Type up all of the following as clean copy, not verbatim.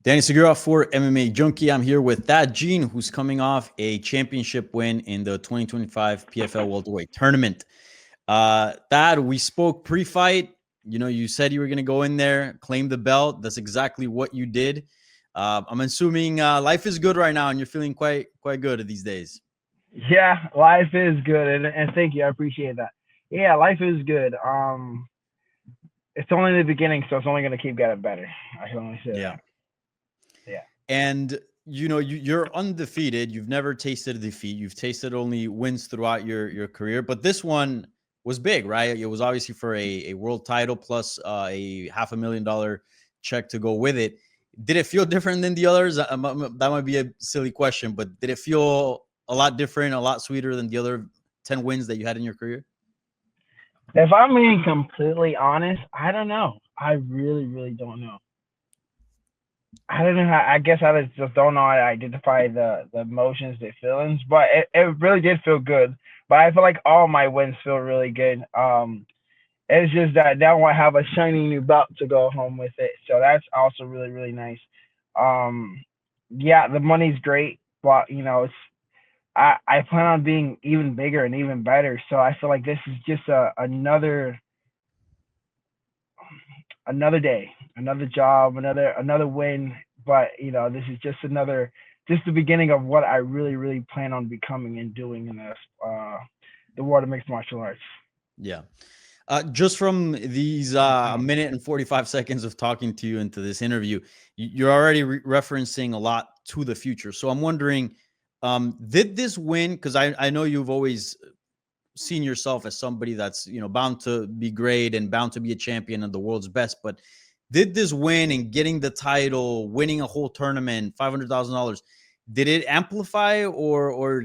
Danny Segura for MMA Junkie. I'm here with Thad Jean, who's coming off a championship win in the 2025 PFL welterweight tournament. Thad, we spoke pre-fight. You said you were going to go in there, claim the belt. That's exactly what you did. I'm assuming life is good right now, and you're feeling quite good these days. Yeah, life is good, and thank you. I appreciate that. Yeah, life is good. It's only the beginning, so it's only gonna keep getting better. I can only say Yeah, that. Yeah. and you're undefeated. You've never tasted a defeat. You've tasted only wins throughout your career, but this one was big, right? It was obviously for a world title plus a $500,000 check to go with it. Did it feel different than the others? That might be a silly question, but did it feel a lot different, a lot sweeter than the other 10 wins that you had in your career? If I'm being completely honest, I don't know. I really, really don't know. I don't know how. I guess I just don't know how to identify the emotions, the feelings, but it really did feel good. But I feel like all my wins feel really good. It's just that now I have a shiny new belt to go home with it. So that's also really, really nice. Um, yeah, the money's great, but it's I plan on being even bigger and even better. So I feel like this is just another day, another job, another win. But this is just the beginning of what I really, really plan on becoming and doing in the world of mixed martial arts. Yeah. Just from these a minute and 45 seconds of talking to you into this interview, you're already referencing a lot to the future. So I'm wondering, did this win? Because I know you've always seen yourself as somebody that's bound to be great and bound to be a champion and the world's best. But did this win and getting the title, winning a whole tournament, $500,000, did it amplify or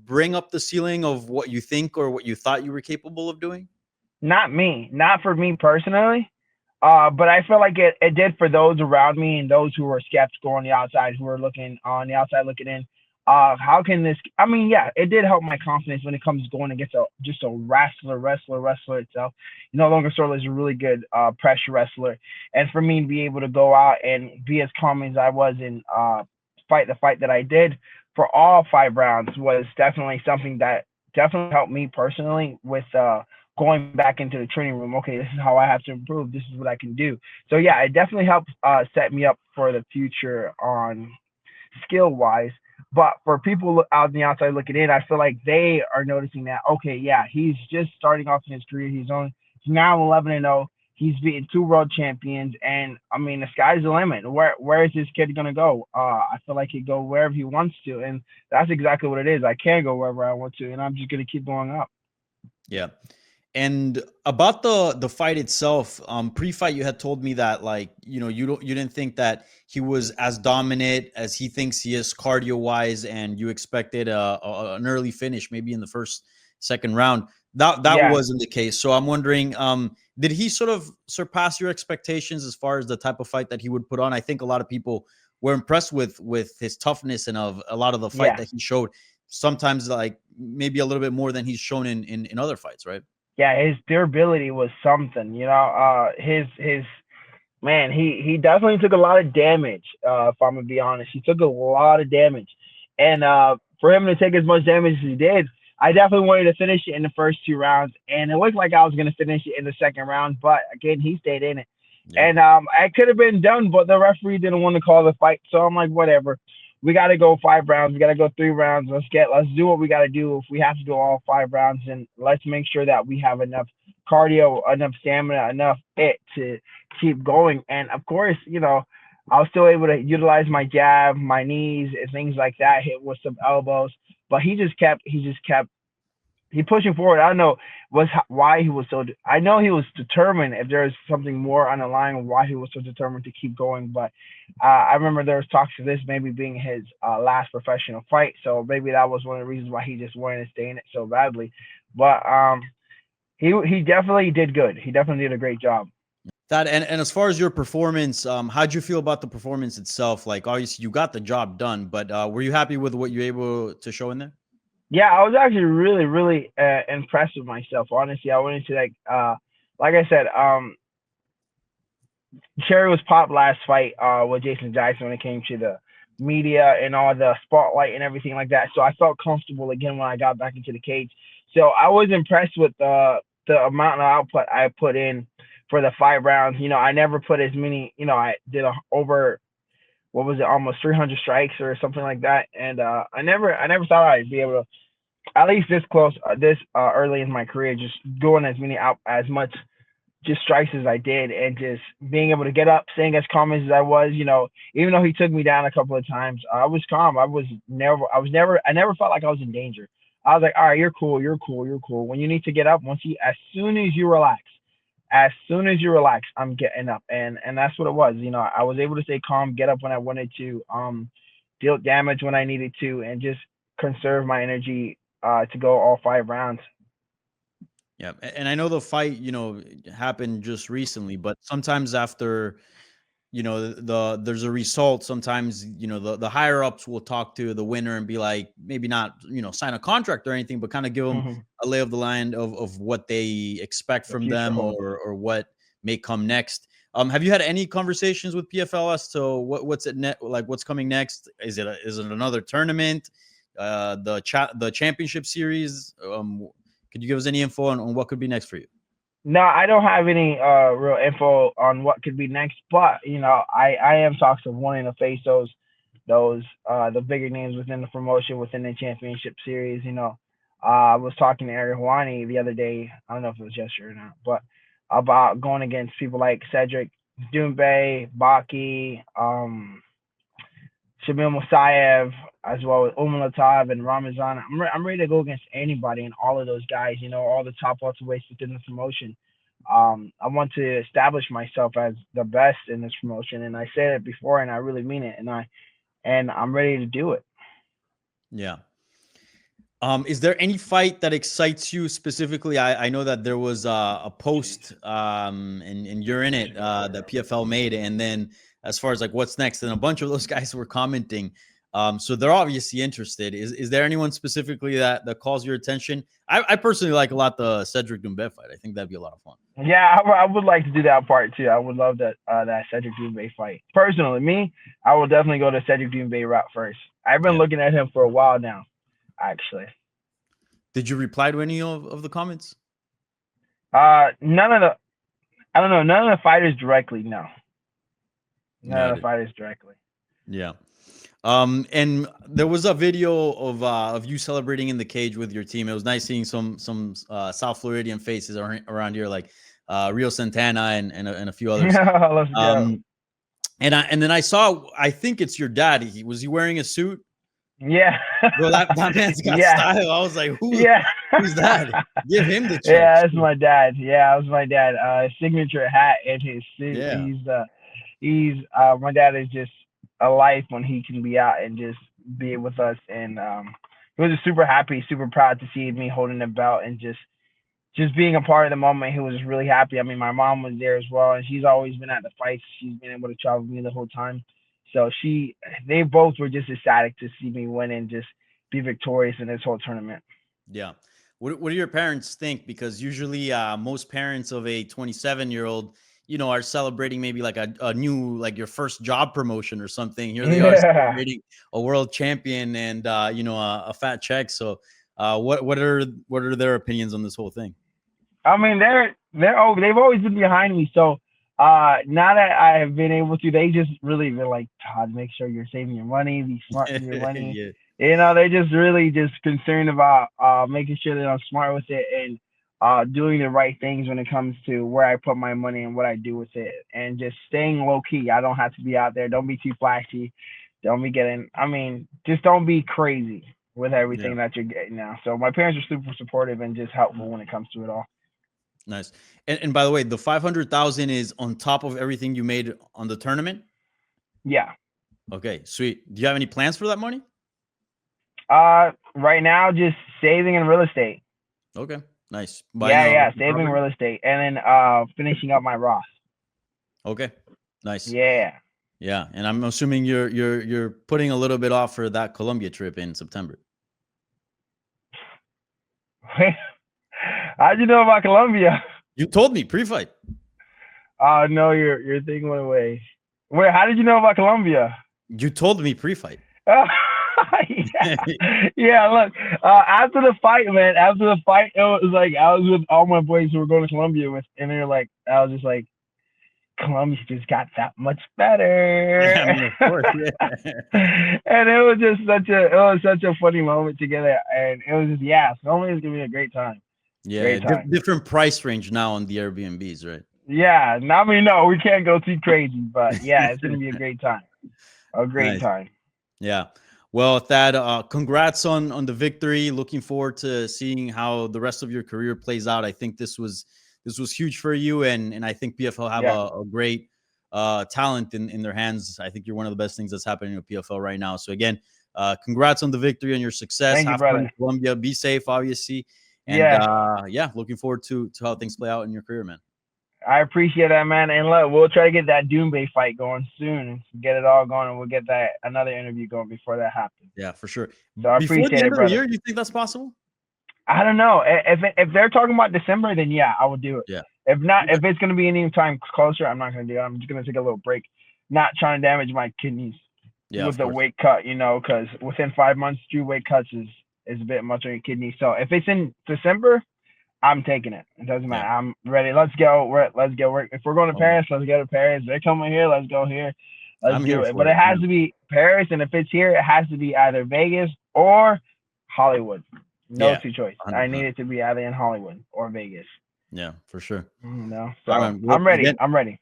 bring up the ceiling of what you think or what you thought you were capable of doing? Not me, not for me personally. But I feel like it did for those around me and those who were skeptical on the outside, who were looking on the outside looking in. How can this? I mean, yeah, it did help my confidence when it comes to going against just a wrestler itself. Logan Storley is a really good pressure wrestler, and for me to be able to go out and be as calm as I was and fight the fight that I did for all 5 rounds was definitely something that definitely helped me personally with going back into the training room. Okay, this is how I have to improve. This is what I can do. So yeah, it definitely helps set me up for the future on skill wise. But for people out on the outside looking in, I feel like they are noticing that. Okay, yeah, he's just starting off in his career. He's now 11-0. He's beaten 2 world champions, and I mean the sky's the limit. Where is this kid gonna go? I feel like he go wherever he wants to, and that's exactly what it is. I can go wherever I want to, and I'm just gonna keep going up. Yeah. And about the fight itself, pre-fight, you had told me that you didn't think that he was as dominant as he thinks he is cardio wise, and you expected an early finish, maybe in the first second round. That Yeah, wasn't the case. So I'm wondering, did he sort of surpass your expectations as far as the type of fight that he would put on? I think a lot of people were impressed with his toughness and of a lot of the fight yeah. that he showed. Sometimes like maybe a little bit more than he's shown in other fights, right? Yeah, his durability was something. His man, he definitely took a lot of damage. If I'm gonna be honest, he took a lot of damage, and for him to take as much damage as he did, I definitely wanted to finish it in the first 2 rounds, and it looked like I was gonna finish it in the second round, but again, he stayed in it, Yeah. and I could have been done, but the referee didn't want to call the fight, so I'm like, whatever. We got to go 5 rounds. We got to go 3 rounds. Let's do what we got to do. If we have to do all 5 rounds, and let's make sure that we have enough cardio, enough stamina, enough it to keep going. And of course, I was still able to utilize my jab, my knees, and things like that. Hit with some elbows, but he just kept he pushing forward. I don't know why he was so. I know he was determined. If there was something more on the line, why he was so determined to keep going. But I remember there was talks of this maybe being his last professional fight. So maybe that was one of the reasons why he just wanted to stay in it so badly. But he definitely did good. He definitely did a great job. That and as far as your performance, how'd you feel about the performance itself? Like, obviously, you got the job done, but were you happy with what you were able to show in there? Yeah, I was actually really, really impressed with myself. Honestly, I went into like I said, cherry was popped last fight with Jason Jackson when it came to the media and all the spotlight and everything like that. So I felt comfortable again when I got back into the cage. So I was impressed with the amount of output I put in for the 5 rounds. You know, I never put as many. You know, I did over what was it, almost 300 strikes or something like that. And I never thought I'd be able to at least this close, this early in my career, just going as many out as much just strikes as I did, and just being able to get up, staying as calm as I was. You know, even though he took me down a couple of times, I was calm. I never felt like I was in danger. I was like, all right, you're cool, you're cool, you're cool. When you need to get up, as soon as you relax, I'm getting up, and that's what it was. You know, I was able to stay calm, get up when I wanted to, deal damage when I needed to, and just conserve my energy to go all 5 rounds. Yeah, and I know the fight, happened just recently, but sometimes after, there's a result, sometimes, the higher ups will talk to the winner and be like, maybe not, sign a contract or anything, but kind of give them Hmm. a lay of the land of what they expect The from future them, holds. or what may come next. Have you had any conversations with PFL as to what's coming next? Is it another tournament? The championship series? Could you give us any info on what could be next for you? No, I don't have any real info on what could be next, but you know, I am talks of wanting to face those the bigger names within the promotion within the championship series. You know, I was talking to Ariel Hawani the other day. I don't know if it was yesterday or not, but about going against people like Cedric Doumbe, Baki, Shamil Musayev, as well as Umar and Ramazan. I'm ready to go against anybody and all of those guys. You know, all the top welterweights within the promotion. I want to establish myself as the best in this promotion, and I said it before, and I really mean it, and I'm ready to do it. Yeah. Is there any fight that excites you specifically? I know that there was a post, and you're in it, that PFL made, and then as far as like what's next, and a bunch of those guys were commenting. So they're obviously interested. Is there anyone specifically that calls your attention? I personally like a lot the Cedric Doumbe fight. I think that'd be a lot of fun. Yeah, I would like to do that part too. I would love that Cedric Doumbe fight. Personally, me, I will definitely go to Cedric Doumbe route first. I've been Yeah. looking at him for a while now, actually. Did you reply to any of the comments? None of the I don't know, none of the fighters directly. No, none of Got the it. fighters directly. Yeah. And there was a video of you celebrating in the cage with your team. It was nice seeing some South Floridian faces around here, like Rio Santana and a few others. Let's go. Um, and then I saw, I think it's your dad. Was he wearing a suit? Yeah, Bro, that man's got yeah, style. I was like, yeah. who's that? Give him the Yeah, chips. that's my dad. Yeah, that was my dad. His signature hat and his suit. Yeah. He's my dad is just a life when he can be out and just be with us. And he was just super happy, super proud to see me holding the belt and just being a part of the moment. He was really happy. I mean, my mom was there as well, and she's always been at the fights. She's been able to travel with me the whole time. So they both were just ecstatic to see me win and just be victorious in this whole tournament. Yeah. What do your parents think? Because usually, most parents of a 27-year-old, are celebrating maybe like a new, like your first job promotion or something. Here they are Yeah. celebrating a world champion and, a fat check. So, what are their opinions on this whole thing? I mean, they've always been behind me. So now that I have been able to, they just really been like, Todd, make sure you're saving your money, be smart with your money. Yeah. You know, they just really just concerned about making sure that I'm smart with it and doing the right things when it comes to where I put my money and what I do with it, and just staying low key. I don't have to be out there. Don't be too flashy. Don't be getting. I mean, just don't be crazy with Yeah. everything that you're getting now. So my parents are super supportive and just helpful when it comes to it all. Nice. And by the way, the 500,000 is on top of everything you made on the tournament. Yeah. Okay, sweet. Do you have any plans for that money? Right now, just saving in real estate. Okay, nice. Buying Yeah, yeah, a saving property. real estate, and then finishing up my Roth. Okay, nice. Yeah. Yeah, and I'm assuming you're putting a little bit off for that Colombia trip in September. How'd you know about Colombia? You told me pre-fight. Oh no, your thing went away. Wait, how did you know about Colombia? You told me pre-fight. Yeah, yeah. Look, after the fight, man. After the fight, it was like I was with all my boys who were going to Colombia with, and they're like, I was just like, Columbus just got that much better. I mean, of course, yeah. And it was just such a funny moment together, and it was just Columbia is gonna be a great time. Yeah, Great time. different price range now on the Airbnbs, right? Yeah, I mean, no, we can't go too crazy, but yeah, it's gonna be a great time. A great Nice. time. Yeah. Well, Thad, congrats on the victory. Looking forward to seeing how the rest of your career plays out. I think this was huge for you, and I think PFL have Yeah. a great talent in their hands. I think you're one of the best things that's happening with PFL right now. So again, congrats on the victory and your success. Thank you, Have fun in brother. Colombia. Be safe, obviously. And Yeah. looking forward to how things play out in your career, man. I appreciate that, man. And look, we'll try to get that Doombe fight going soon and get it all going, and we'll get that another interview going before that happens. Yeah, for sure. So I Before the appreciate end it, of the brother. year, you think that's possible? I don't know. If they're talking about December, then yeah, I will do it. Yeah. If not, Okay. if it's gonna be any time closer, I'm not gonna do it. I'm just gonna take a little break, not trying to damage my kidneys Yeah, with of the course. weight cut, because within 5 months, 3 weight cuts is a bit much on your kidneys. So if it's in December, I'm taking it. It doesn't matter. Yeah. I'm ready. Let's go. Let's go. If we're going to Oh, Paris, let's go to Paris. They're coming here. Let's go here. Let's I'm do here it. for But it it. has Yeah. to be Paris, and if it's here, it has to be either Vegas or Hollywood. No Yeah, two choice. I 100%. need it to be either in Hollywood or Vegas. Yeah, for sure. So All right, man. Well, I'm ready. again, I'm ready.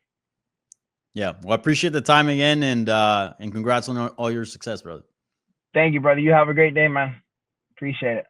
yeah. Well, I appreciate the time again, and congrats on all your success, brother. Thank you, brother. You have a great day, man. Appreciate it.